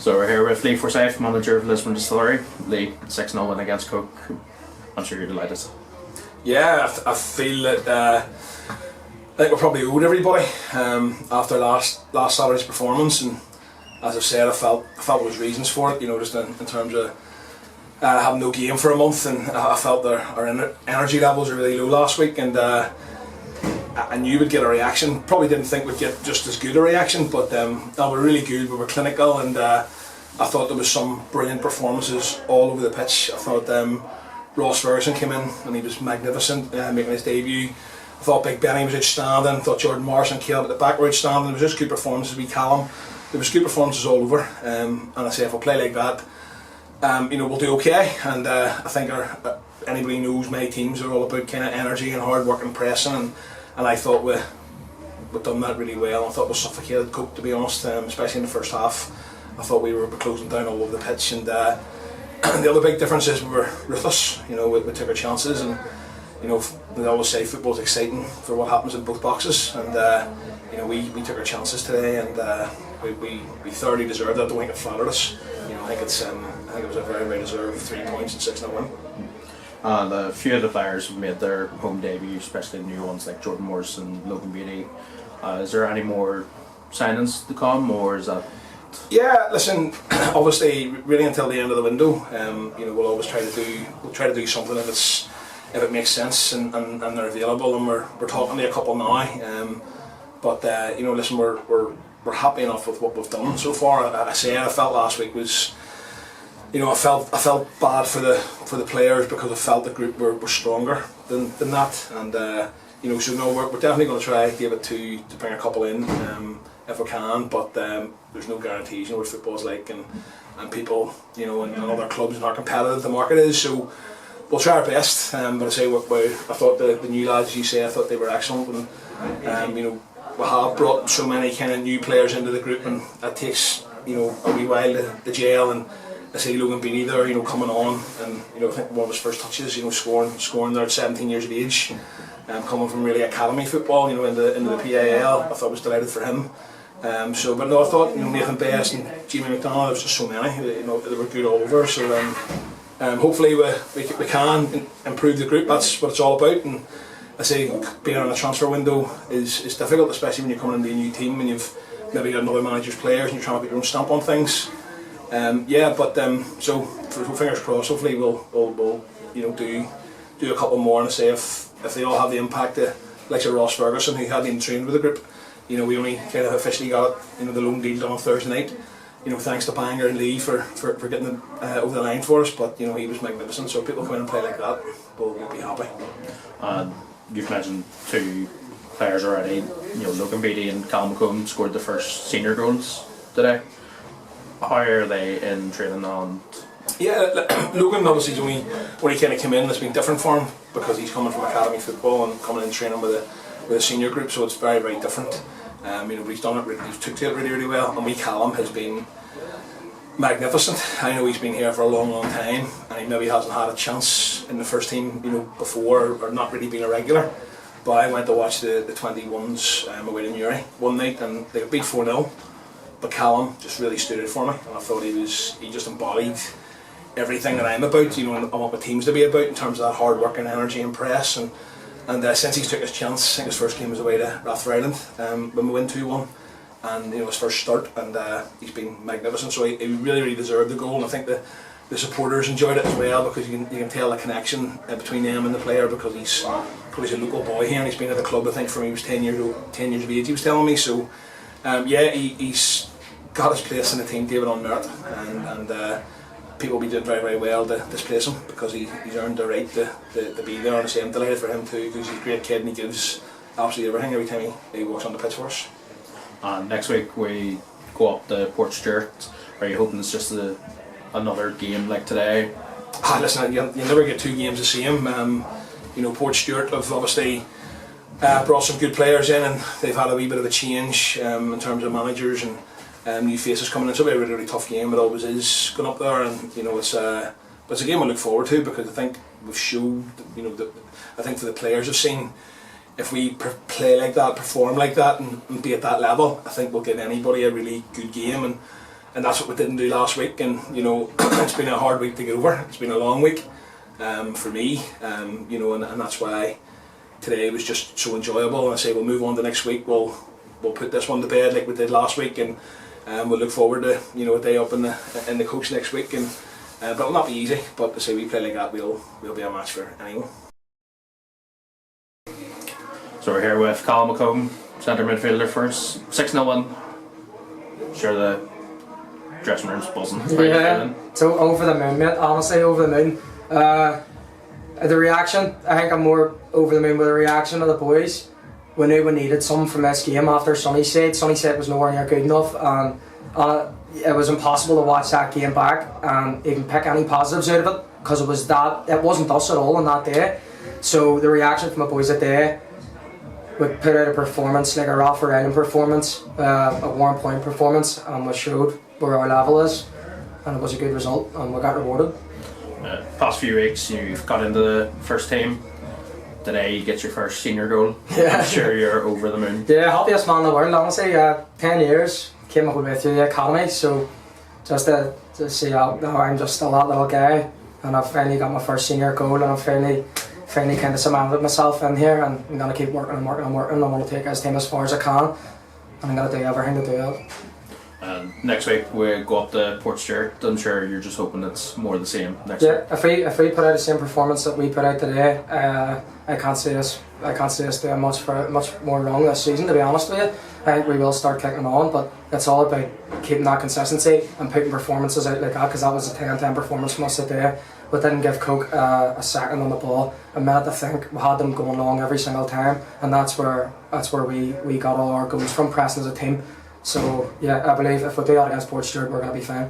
So we're here with Lee Forsythe, manager of Lisburn Distillery. Lee, 6-0 win against Coagh. I'm sure you're delighted. Yeah, I feel that I think we're probably owed everybody after last Saturday's performance, and as I've said, I felt there was reasons for it. You know, just in terms of having no game for a month, and I felt our energy levels were really low last week, and I knew we'd get a reaction. Probably didn't think we'd get just as good a reaction, but we were really good. We were clinical, and I thought there was some brilliant performances all over the pitch. I thought Ross Ferguson came in and he was magnificent, making his debut. I thought Big Benny was outstanding. I thought Jordan Morris and Caleb at the back were outstanding. There was just good performances with Callum. There was good performances all over, and I say if we play like that, you know, we'll do okay. And I think anybody knows my teams are all about kind of energy and hard work and pressing, and I thought we'd done that really well. I thought we suffocated Coagh, to be honest, especially in the first half. I thought we were closing down all over the pitch, and the other big difference is we were ruthless. You know, we took our chances, and you know, they always say football's exciting for what happens in both boxes, and you know, we took our chances today, and we thoroughly deserved that. I don't think it flattered us. You know, I think it was a very, very deserved 3 points and 6-0 win. And a few of the players have made their home debut, especially new ones like Jordan Morris and Logan Beattie. Is there any more signings to come, or is that? Yeah, listen. Obviously, really until the end of the window, you know, we'll always try to do something if it makes sense and they're available, and we're talking to a couple now. But you know, listen, we're happy enough with what we've done so far. I felt last week was, you know, I felt bad for the players because I felt the group were stronger than that, and you know, so no, we're definitely going to try to bring a couple in if we can, but there's no guarantees. You know what football's like, and people, you know, and other clubs and how competitive the market is. So we'll try our best. But I say, I thought the new lads, as you say, I thought they were excellent, and you know, we have brought so many kind of new players into the group, and that takes, you know, a wee while to gel. And I see Logan Beattie there, you know, coming on, and you know, I think one of his first touches, you know, scoring there at 17 years of age, coming from really academy football, you know, into the PAL. I thought I was delighted for him. But no, I thought, you know, Nathan Best and Jamie McDonald, there was just so many, you know, they were good all over. So hopefully we can improve the group. That's what it's all about. And I say, being on a transfer window is difficult, especially when you're coming into a new team and you've maybe got another manager's players and you're trying to put your own stamp on things. So fingers crossed. Hopefully we'll you know, do a couple more, and I say if they all have the impact, like Ross Ferguson, who hadn't even trained with the group. You know, we only kind of officially got, you know, the loan deal done on Thursday night. You know, thanks to Banger and Lee for getting them over the line for us. But you know, he was magnificent. So if people come in and play like that, we'll be happy. You've mentioned 2 players already. You know, Logan Beattie and Callum McComb scored the first senior goals today. How are they in training on? Yeah, Logan obviously when he kind of came in, it's been different for him because he's coming from academy football and coming in training with a senior group, so it's very, very different. You know, he's done it. He's took to it really, really well. And Callum has been magnificent. I know he's been here for a long, long time, and he maybe hasn't had a chance in the first team, you know, before, or not really been a regular. But I went to watch the 21s away to Newry one night, and they got beat 4-0. But Callum just really stood out for me, and I thought he just embodied everything that I'm about, you know, and I want my teams to be about in terms of that hard work and energy and press. And since he's took his chance, I think his first game was away to Rathfriland when we win 2-1, and you know, his first start, and he's been magnificent. So he really, really deserved the goal, and I think the supporters enjoyed it as well, because you can tell the connection between them and the player, because he's a local boy here and he's been at the club, I think, from he was 10 years of age, he was telling me. So yeah, he's got his place in the team, David, on merit, and people will be doing very, very well to displace him, because he's earned the right to be there. And I say I'm delighted for him too, because he's a great kid and he gives absolutely everything every time he walks on the pitch for us. Next week we go up to Port Stewart. Are you hoping it's just another game like today? Listen, you never get 2 games the same. You know, Port Stewart have obviously brought some good players in, and they've had a wee bit of a change in terms of managers and new faces coming in. So it'll be a really, really tough game. It always is going up there, and you know, it's a game I look forward to, because I think we've showed, you know, I think for the players have seen, if we play like that, perform like that, and be at that level, I think we'll give anybody a really good game. And that's what we didn't do last week. And you know, it's been a hard week to get over. It's been a long week for me, you know, and that's why today was just so enjoyable. And I say we'll move on to next week. We'll put this one to bed like we did last week, and we'll look forward to, you know, a day up in the coast next week. And but it'll not be easy. But to say we play like that, we'll be a match for anyone. So we're here with Callum McComb, centre midfielder for us. 6-0 win. Sure, the dressing room's buzzing. Yeah, so over the moon, mate. Honestly, over the moon. The reaction, I think I'm more over the moon with the reaction of the boys. We knew we needed something from this game after Sunnyside. Sunnyside was nowhere near good enough, and it was impossible to watch that game back and even pick any positives out of it, because it wasn't us at all on that day. So the reaction from the boys that day, we put out a performance like a Rafford Island performance, a 1 point performance, and we showed where our level is, and it was a good result, and we got rewarded. Past few weeks you've got into the first team. Today you get your first senior goal. Yeah. I'm sure you're over the moon. Yeah, happiest man in the world, honestly. 10 years, came up way through the academy, so just to see how I'm just still that little guy, and I've finally got my first senior goal, and I've finally kind of cemented myself in here, and I'm going to keep working. I'm going to take this team as far as I can, and I'm going to do everything to do it. Next week we go up to Portstewart. I'm sure you're just hoping it's more the same next Yeah, week. if we put out the same performance that we put out today, I can't see us doing much more wrong this season, to be honest with you. I think we will start kicking on, but it's all about keeping that consistency and putting performances out like that, because that was a 10-10 performance from us today. We didn't give Coagh a second on the ball, a minute to think. We had them going long every single time, and that's where we got all our goals from, pressing as a team. So yeah, I believe if we do that against Portstewart, we're going to be fine.